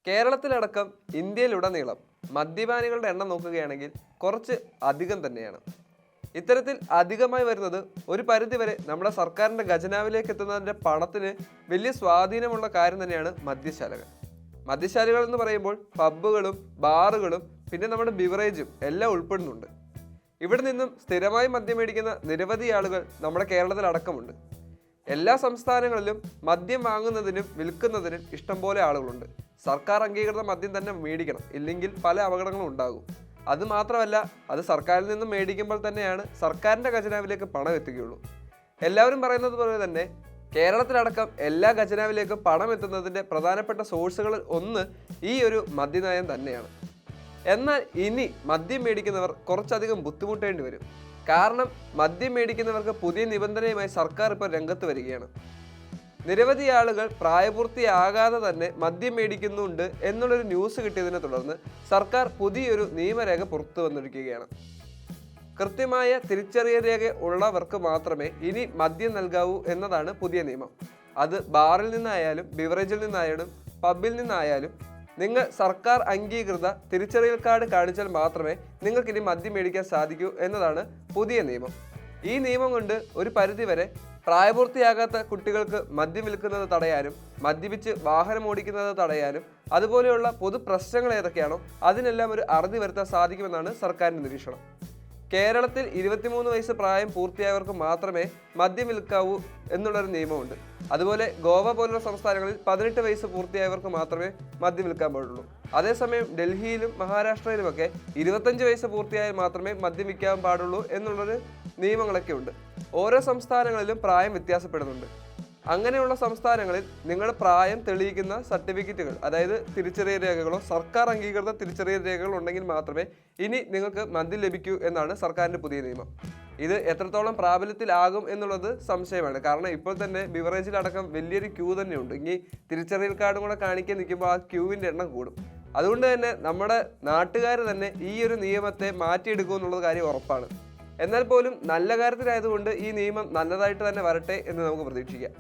കേരളത്തിലടക്കം ഇന്ത്യയിലുടനീളം മദ്യപാനികളുടെ എണ്ണം നോക്കുകയാണെങ്കിൽ കുറച്ച് അധികം തന്നെയാണ്. ഇത്തരത്തിൽ അധികമായി വരുന്നത് ഒരു പരിധിവരെ നമ്മുടെ സർക്കാരിൻ്റെ ഖജനാവിലേക്ക് എത്തുന്നതിൻ്റെ പണത്തിന് വലിയ സ്വാധീനമുള്ള കാര്യം തന്നെയാണ് മദ്യശാലകൾ. മദ്യശാലകൾ എന്ന് പറയുമ്പോൾ പബ്ബുകളും ബാറുകളും പിന്നെ നമ്മുടെ ബിവറേജും എല്ലാം ഉൾപ്പെടുന്നുണ്ട്. ഇവിടെ നിന്നും സ്ഥിരമായി മദ്യം മേടിക്കുന്ന നിരവധി ആളുകൾ നമ്മുടെ കേരളത്തിൽ അടക്കമുണ്ട്. എല്ലാ സംസ്ഥാനങ്ങളിലും മദ്യം വാങ്ങുന്നതിനും വിൽക്കുന്നതിനും ഇഷ്ടംപോലെ ആളുകളുണ്ട്. സർക്കാർ അംഗീകൃത മദ്യം തന്നെ മേടിക്കണം, ഇല്ലെങ്കിൽ പല അപകടങ്ങളും ഉണ്ടാകും. അതുമാത്രമല്ല, അത് സർക്കാരിൽ നിന്നും മേടിക്കുമ്പോൾ തന്നെയാണ് സർക്കാരിൻ്റെ ഖജനാവിലേക്ക് പണം എത്തുകയുള്ളൂ. എല്ലാവരും പറയുന്നത് പോലെ തന്നെ കേരളത്തിലടക്കം എല്ലാ ഖജനാവിലേക്കും പണം എത്തുന്നതിൻ്റെ പ്രധാനപ്പെട്ട സോഴ്സുകളിൽ ഒന്ന് ഈ ഒരു മദ്യനയം തന്നെയാണ്. എന്നാൽ ഇനി മദ്യം മേടിക്കുന്നവർ കുറച്ചധികം ബുദ്ധിമുട്ടേണ്ടി വരും. കാരണം മദ്യം മേടിക്കുന്നവർക്ക് പുതിയ നിബന്ധനയുമായി സർക്കാർ ഇപ്പോൾ രംഗത്ത് വരികയാണ്. നിരവധി ആളുകൾ പ്രായപൂർത്തിയാകാതെ തന്നെ മദ്യം മേടിക്കുന്നുണ്ട് എന്നുള്ളൊരു ന്യൂസ് കിട്ടിയതിനെ തുടർന്ന് സർക്കാർ പുതിയൊരു നിയമരേഖ പുറത്തു വന്നിരിക്കുകയാണ്. കൃത്യമായ തിരിച്ചറിയൽ രേഖ ഉള്ളവർക്ക് മാത്രമേ ഇനി മദ്യം നൽകാവൂ എന്നതാണ് പുതിയ നിയമം. അത് ബാറിൽ നിന്നായാലും ബിവറേജിൽ നിന്നായാലും പബ്ബിൽ നിന്നായാലും നിങ്ങൾ സർക്കാർ അംഗീകൃത തിരിച്ചറിയൽ കാർഡ് കാണിച്ചാൽ മാത്രമേ നിങ്ങൾക്കിനി മദ്യം മേടിക്കാൻ സാധിക്കൂ എന്നതാണ് പുതിയ നിയമം. ഈ നിയമം കൊണ്ട് ഒരു പരിധിവരെ പ്രായപൂർത്തിയാകാത്ത കുട്ടികൾക്ക് മദ്യം വിൽക്കുന്നത് തടയാനും മദ്യപിച്ച് വാഹനം ഓടിക്കുന്നത് തടയാനും അതുപോലെയുള്ള പൊതു പ്രശ്നങ്ങൾ ഏതൊക്കെയാണോ അതിനെല്ലാം ഒരു അറുതി വരുത്താൻ സാധിക്കുമെന്നാണ് സർക്കാരിൻ്റെ നിരീക്ഷണം. കേരളത്തിൽ 23 വയസ്സ് പ്രായം പൂർത്തിയായവർക്ക് മാത്രമേ മദ്യം വിൽക്കാവൂ എന്നുള്ളൊരു നിയമമുണ്ട്. അതുപോലെ ഗോവ പോലുള്ള സംസ്ഥാനങ്ങളിൽ 18 വയസ്സ് പൂർത്തിയായവർക്ക് മാത്രമേ മദ്യം വിൽക്കാൻ പാടുള്ളൂ. അതേസമയം ഡൽഹിയിലും മഹാരാഷ്ട്രയിലുമൊക്കെ 25 വയസ്സ് പൂർത്തിയായാൽ മാത്രമേ മദ്യം വിൽക്കാൻ പാടുള്ളൂ എന്നുള്ളൊരു നിയമങ്ങളൊക്കെ ഉണ്ട്. ഓരോ സംസ്ഥാനങ്ങളിലും പ്രായം വ്യത്യാസപ്പെടുന്നുണ്ട്. അങ്ങനെയുള്ള സംസ്ഥാനങ്ങളിൽ നിങ്ങൾ പ്രായം തെളിയിക്കുന്ന സർട്ടിഫിക്കറ്റുകൾ, അതായത് തിരിച്ചറിയൽ രേഖകളോ സർക്കാർ അംഗീകൃത തിരിച്ചറിയൽ രേഖകൾ ഉണ്ടെങ്കിൽ മാത്രമേ ഇനി നിങ്ങൾക്ക് മദ്യം ലഭിക്കൂ എന്നാണ് സർക്കാരിൻ്റെ പുതിയ നിയമം. ഇത് എത്രത്തോളം പ്രാബല്യത്തിലാകും എന്നുള്ളത് സംശയമാണ്. കാരണം ഇപ്പോൾ തന്നെ ബിവറേജിലടക്കം വലിയൊരു ക്യൂ തന്നെയുണ്ട്. ഇനി തിരിച്ചറിയൽ കാർഡും കൂടെ കാണിക്കാൻ നിൽക്കുമ്പോൾ ആ ക്യൂവിൻ്റെ എണ്ണം കൂടും. അതുകൊണ്ട് തന്നെ നമ്മുടെ നാട്ടുകാർ തന്നെ ഈ ഒരു നിയമത്തെ മാറ്റിയെടുക്കും എന്നുള്ളത് കാര്യം ഉറപ്പാണ്. എന്നാൽ പോലും നല്ല കാര്യത്തിലായതുകൊണ്ട് ഈ നിയമം നല്ലതായിട്ട് തന്നെ വരട്ടെ എന്ന് നമുക്ക് പ്രതീക്ഷിക്കാം.